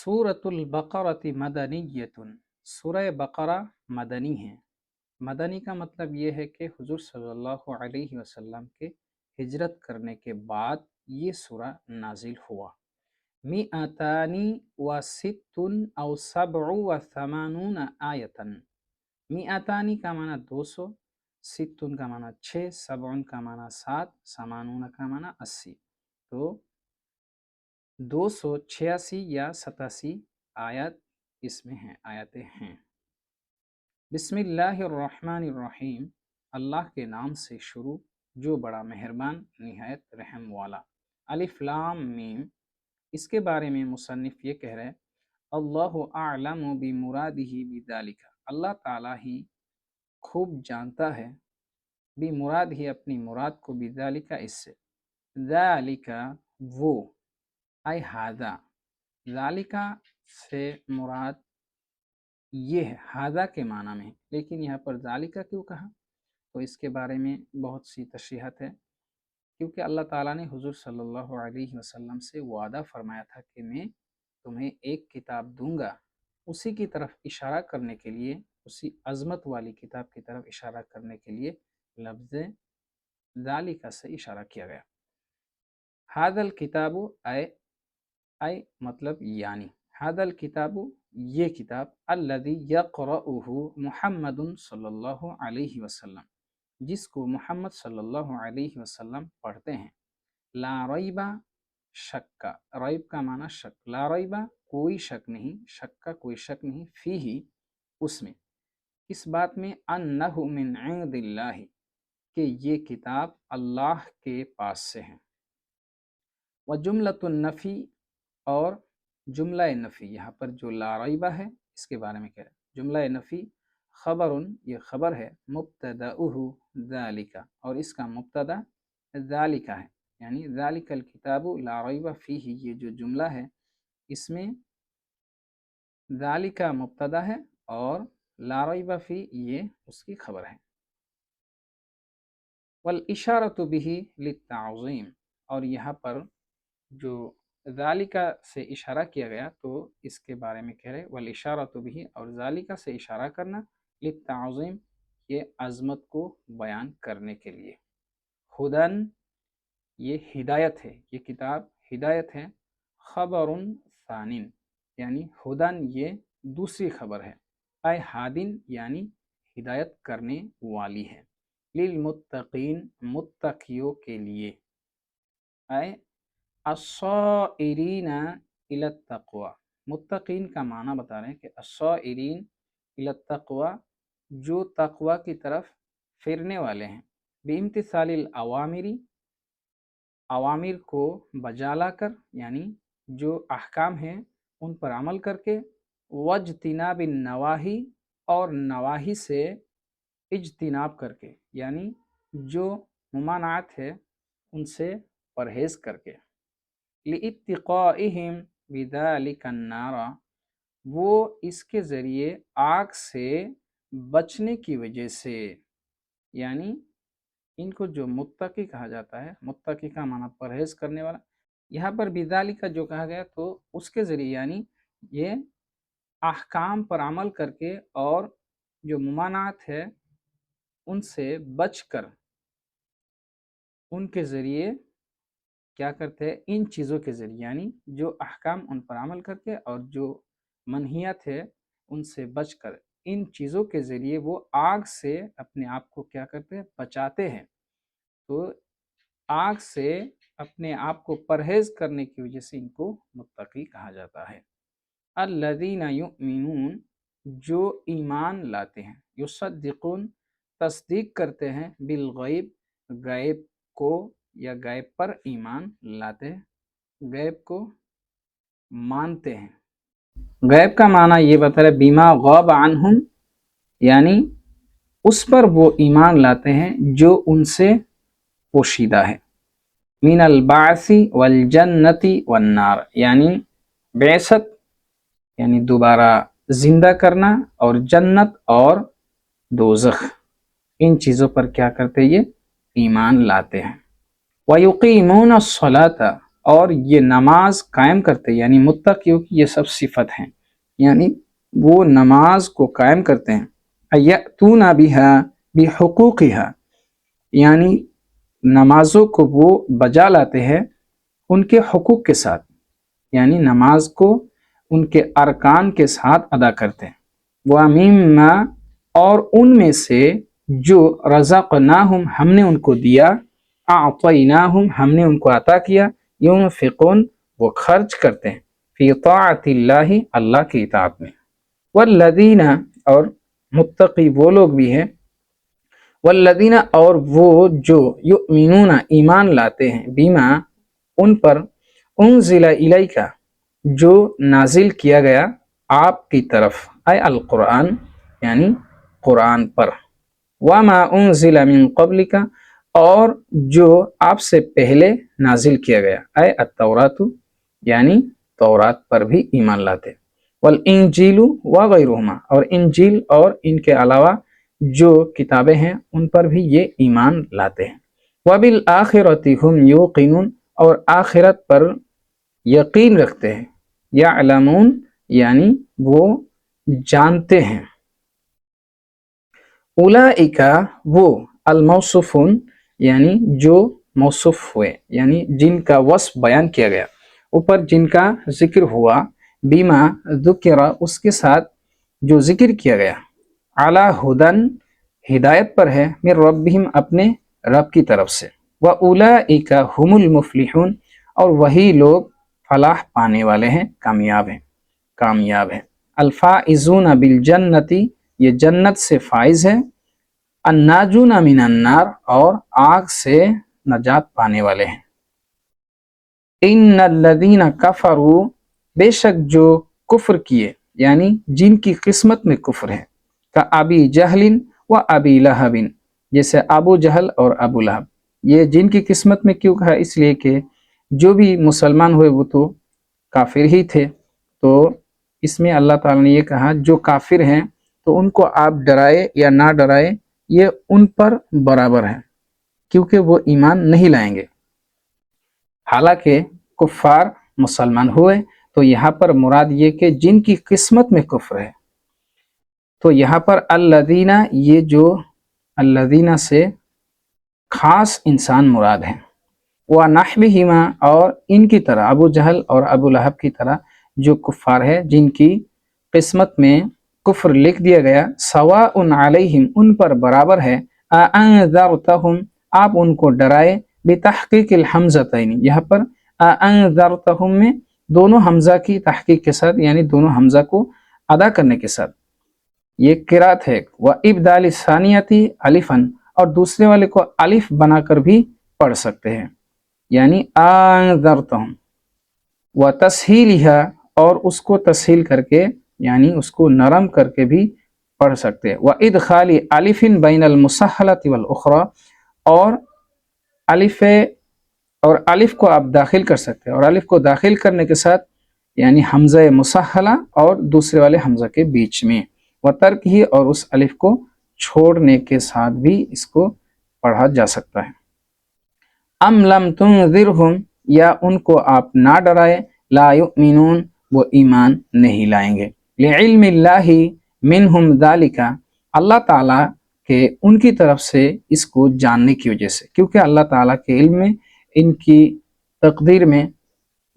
سورۃ البقرۃ مدنیۃ، سورہ بقرہ مدنی ہے۔ مدنی کا مطلب یہ ہے کہ حضور صلی اللہ علیہ وسلم کے ہجرت کرنے کے بعد یہ سورہ نازل ہوا۔ مئتان و ست او سبع و ثمانون آیتن، مئتانی کا معنی 200، ستن کا معنی 6، سبعن کا معنی 7، ثمانون کا معنی 80، تو 286 یا 87 آیت اس میں ہیں، آیتیں ہیں۔ بسم اللہ الرحمن الرحیم، اللہ کے نام سے شروع جو بڑا مہربان نہایت رحم والا۔ الف لام میم، اس کے بارے میں مصنف یہ کہہ رہے اللہ اعلم بمرادہ بذالک، اللہ تعالیٰ ہی خوب جانتا ہے، بمراد ہی اپنی مراد کو، بذالک اس سے، ذالک وہ، اے ہذا، ذالکہ سے مراد یہ ہے، ہذا کے معنی میں، لیکن یہاں پر ذالکہ کیوں کہا تو اس کے بارے میں بہت سی تشریحات ہے، کیونکہ اللہ تعالیٰ نے حضور صلی اللہ علیہ وسلم سے وعدہ فرمایا تھا کہ میں تمہیں ایک کتاب دوں گا، اسی کی طرف اشارہ کرنے کے لیے، اسی عظمت والی کتاب کی طرف اشارہ کرنے کے لیے لفظ ذالکہ سے اشارہ کیا گیا۔ ھذا الکتاب، اے مطلب یعنی، ھذا الکتاب یہ کتاب، الذی یقرؤہ محمد صلی اللہ علیہ وسلم، جس کو محمد صلی اللہ علیہ وسلم پڑھتے ہیں، لا ریب، شک کا، ریب کا معنی شک، لا ریب کوئی شک نہیں، شک کا کوئی شک نہیں، فیہ اس میں، اس بات میں، انہ من عند اللہ کہ یہ کتاب اللہ کے پاس سے ہے۔ وجملۃ النفی، اور جملہ نفی، یہاں پر جو لا ریبہ ہے اس کے بارے میں کہہ رہے ہیں، جملہ نفی خبر، یہ خبر ہے، مبتدأہ ذالک، اور اس کا مبتدا ذالک ہے، یعنی ذالک الکتاب لا ریب فیہ، یہ جو جملہ ہے اس میں ذالک مبتدا ہے اور لا ریب فی یہ اس کی خبر ہے۔ والاشارۃ بہ للتعظیم، اور یہاں پر جو ذالکہ سے اشارہ کیا گیا تو اس کے بارے میں کہہ رہے والاشارۃ بہ، اور ذالکہ سے اشارہ کرنا، للتعظیم یہ عظمت کو بیان کرنے کے لیے۔ ہدن، یہ ہدایت ہے، یہ کتاب ہدایت ہے، خبر ثانٍ، یعنی ہدن یہ دوسری خبر ہے، اے ہادن یعنی ہدایت کرنے والی ہے، للمتقین متقیوں کے لیے، اے الصائرین الی التقوی، متقین کا معنی بتا رہے ہیں کہ الصائرین الی التقوی جو تقوی کی طرف پھرنے والے ہیں، بامتثال الاوامر، اوامر کو بجا لا کر، یعنی جو احکام ہیں ان پر عمل کر کے، واجتناب النواہی، اور نواہی سے اجتناب کر کے، یعنی جو ممانعات ہے ان سے پرہیز کر کے، لِاتِّقَائِهِمْ بِذَلِكَ النَّارَ، وہ اس کے ذریعے آگ سے بچنے کی وجہ سے، یعنی ان کو جو متقی کہا جاتا ہے، متقی کا معنی پرہیز کرنے والا، یہاں پر بذالک جو کہا گیا تو اس کے ذریعے، یعنی یہ احکام پر عمل کر کے اور جو ممانعات ہے ان سے بچ کر، ان کے ذریعے کیا کرتے ہیں، ان چیزوں کے ذریعے، یعنی جو احکام ان پر عمل کر کے اور جو منہیات ہے ان سے بچ کر، ان چیزوں کے ذریعے وہ آگ سے اپنے آپ کو کیا کرتے ہیں، بچاتے ہیں، تو آگ سے اپنے آپ کو پرہیز کرنے کی وجہ سے ان کو متقی کہا جاتا ہے۔ الذین یؤمنون، جو ایمان لاتے ہیں، یصدقون تصدیق کرتے ہیں، بالغیب غیب کو یا غیب پر ایمان لاتے ہیں، غیب کو مانتے ہیں۔ غیب کا معنی یہ بتا رہے بیما غاب عنہم، یعنی اس پر وہ ایمان لاتے ہیں جو ان سے پوشیدہ ہے، من البعث والجنت والنار، یعنی بعثت یعنی دوبارہ زندہ کرنا، اور جنت اور دوزخ، ان چیزوں پر کیا کرتے یہ ایمان لاتے ہیں۔ وَيُقِيمُونَ الصَّلَاةَ، اور یہ نماز قائم کرتے، یعنی متقیوں کی یہ سب صفت ہیں، یعنی وہ نماز کو قائم کرتے ہیں. یأتون بہا بحقوقہا، یعنی نمازوں کو وہ بجا لاتے ہیں ان کے حقوق کے ساتھ، یعنی نماز کو ان کے ارکان کے ساتھ ادا کرتے ہیں. وَمِمَّا، اور ان میں سے جو رزقناہم، ہم نے ان کو دیا، اعطیناہم، ہم نے ان کو عطا کیا، ينفقون، وہ خرچ کرتے ہیں، فی طاعت اللہ، اللہ کی اطاعت میں. والذین، اور متقی وہ لوگ بھی ہیں، والذین، اور وہ جو یؤمنون، ایمان لاتے ہیں، بیما، ان پر، انزل الیک، جو نازل کیا گیا آپ کی طرف، اے القرآن، یعنی قرآن پر. وما انزل من قبلک، اور جو آپ سے پہلے نازل کیا گیا، اے التوراۃ، یعنی تورات پر بھی ایمان لاتے. والانجیل وغیرہما، اور انجیل اور ان کے علاوہ جو کتابیں ہیں ان پر بھی یہ ایمان لاتے ہیں. وبالآخرۃ ہم یوقنون، اور آخرت پر یقین رکھتے ہیں. یعلمون، یعنی وہ جانتے ہیں. اولئک، وہ، الموصوفون، یعنی جو موصوف ہوئے، یعنی جن کا وصف بیان کیا گیا، اوپر جن کا ذکر ہوا، بیما ذکر، اس کے ساتھ جو ذکر کیا گیا، علی ہدن، ہدایت پر ہے، من ربہم، اپنے رب کی طرف سے. واولئک هم المفلحون، اور وہی لوگ فلاح پانے والے ہیں، کامیاب ہیں. الفائزون بالجنت، یہ جنت سے فائز ہے. الناجون من النار، اور آگ سے نجات پانے والے ہیں. ان الذین کفروا، بے شک جو کفر کیے، یعنی جن کی قسمت میں کفر ہے، کا ابی جہل و ابی لہب، جیسے ابو جہل اور ابو لہب. یہ جن کی قسمت میں کیوں کہا؟ اس لیے کہ جو بھی مسلمان ہوئے وہ تو کافر ہی تھے، تو اس میں اللہ تعالیٰ نے یہ کہا جو کافر ہیں تو ان کو آپ ڈرائے یا نہ ڈرائے، یہ ان پر برابر ہے، کیونکہ وہ ایمان نہیں لائیں گے. حالانکہ کفار مسلمان ہوئے، تو یہاں پر مراد یہ کہ جن کی قسمت میں کفر ہے، تو یہاں پر الذین، یہ جو الذین سے خاص انسان مراد ہیں. وَنَحْوِهِمَا، اور ان کی طرح، ابو جہل اور ابو لہب کی طرح جو کفار ہے جن کی قسمت میں کفر لکھ دیا گیا، سواء علیہم، ان پر برابر ہے، اَأَنذَرْتَهُمْ، آپ ان کو ڈرائے، بتحقیق الحمزتین، یہاں پر اَأَنذَرْتَهُمْ میں دونوں حمزہ کی تحقیق کے ساتھ، یعنی دونوں حمزہ کو ادا کرنے کے ساتھ، یہ قرات ہے. وَإِبْدَالِ الثَّانِيَةِ الفاً، اور دوسرے والے کو الف بنا کر بھی پڑھ سکتے ہیں، یعنی انذرتہم. وتسہیلها، اور اس کو تسہیل کر کے، یعنی اس کو نرم کر کے بھی پڑھ سکتے ہیں. وادخال الف بین المسہلۃ والاخری، اور الف، اور الف کو آپ داخل کر سکتے ہیں، اور الف کو داخل کرنے کے ساتھ یعنی حمزہ مسہلہ اور دوسرے والے حمزہ کے بیچ میں. وترک ہی، اور اس الف کو چھوڑنے کے ساتھ بھی اس کو پڑھا جا سکتا ہے. ام لم تنذرہم، یا ان کو آپ نہ ڈرائے، لا یؤمنون، وہ ایمان نہیں لائیں گے. لعلم اللہ منہم ذالک، اللہ تعالیٰ کے ان کی طرف سے اس کو جاننے کی وجہ سے، کیونکہ اللہ تعالیٰ کے علم میں، ان کی تقدیر میں،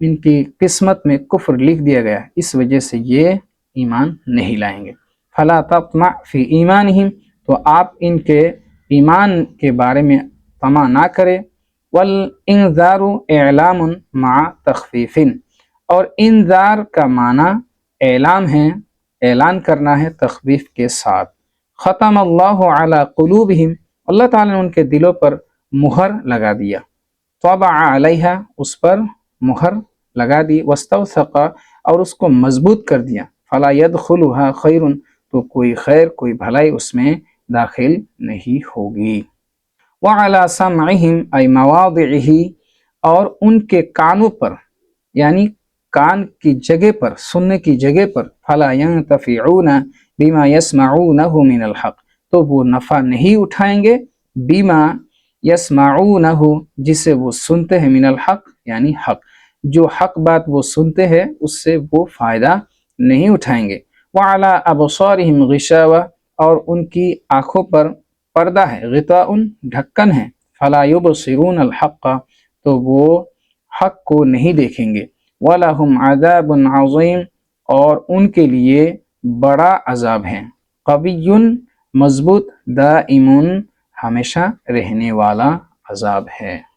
ان کی قسمت میں کفر لکھ دیا گیا، اس وجہ سے یہ ایمان نہیں لائیں گے. فلا تطمع فی ایمانہم، تو آپ ان کے ایمان کے بارے میں طمع نہ کرے. والانذار اعلام مع تخفیف، اور انذار کا معنی اعلام ہے، اعلان کرنا ہے تخفیف کے ساتھ. ختم اللہ علی قلوبہم، اللہ تعالیٰ نے ان کے دلوں پر مہر لگا دیا. طبع علیہا، اس پر مہر لگا دی. واستوثق، اور اس کو مضبوط کر دیا. فلا يدخلها خیر، تو کوئی خیر، کوئی بھلائی اس میں داخل نہیں ہوگی. وعلى سمعہم، ای مواضعہ، اور ان کے کانوں پر، یعنی کان کی جگہ پر، سننے کی جگہ پر، فلا ينتفعون بما يسمعونہ من الحق، تو وہ نفع نہیں اٹھائیں گے، بما یسمعونہ، جسے وہ سنتے ہیں، من الحق، یعنی حق. جو حق بات وہ سنتے ہیں اس سے وہ فائدہ نہیں اٹھائیں گے۔ وَعَلَىٰ أَبْصَارِهِمْ غِشَاوَةٌ اور ان کی آنکھوں پر پردہ ہے، غطاء ڈھکن ہے، فَلَا يُبْصِرُونَ الْحَقَّ تو وہ حق کو نہیں دیکھیں گے، وَلَهُمْ عَذَابٌ عَظِيمٌ اور ان کے لیے بڑا عذاب ہے، قَوِيٌّ مضبوط، دَائِمٌ ہمیشہ رہنے والا عذاب ہے۔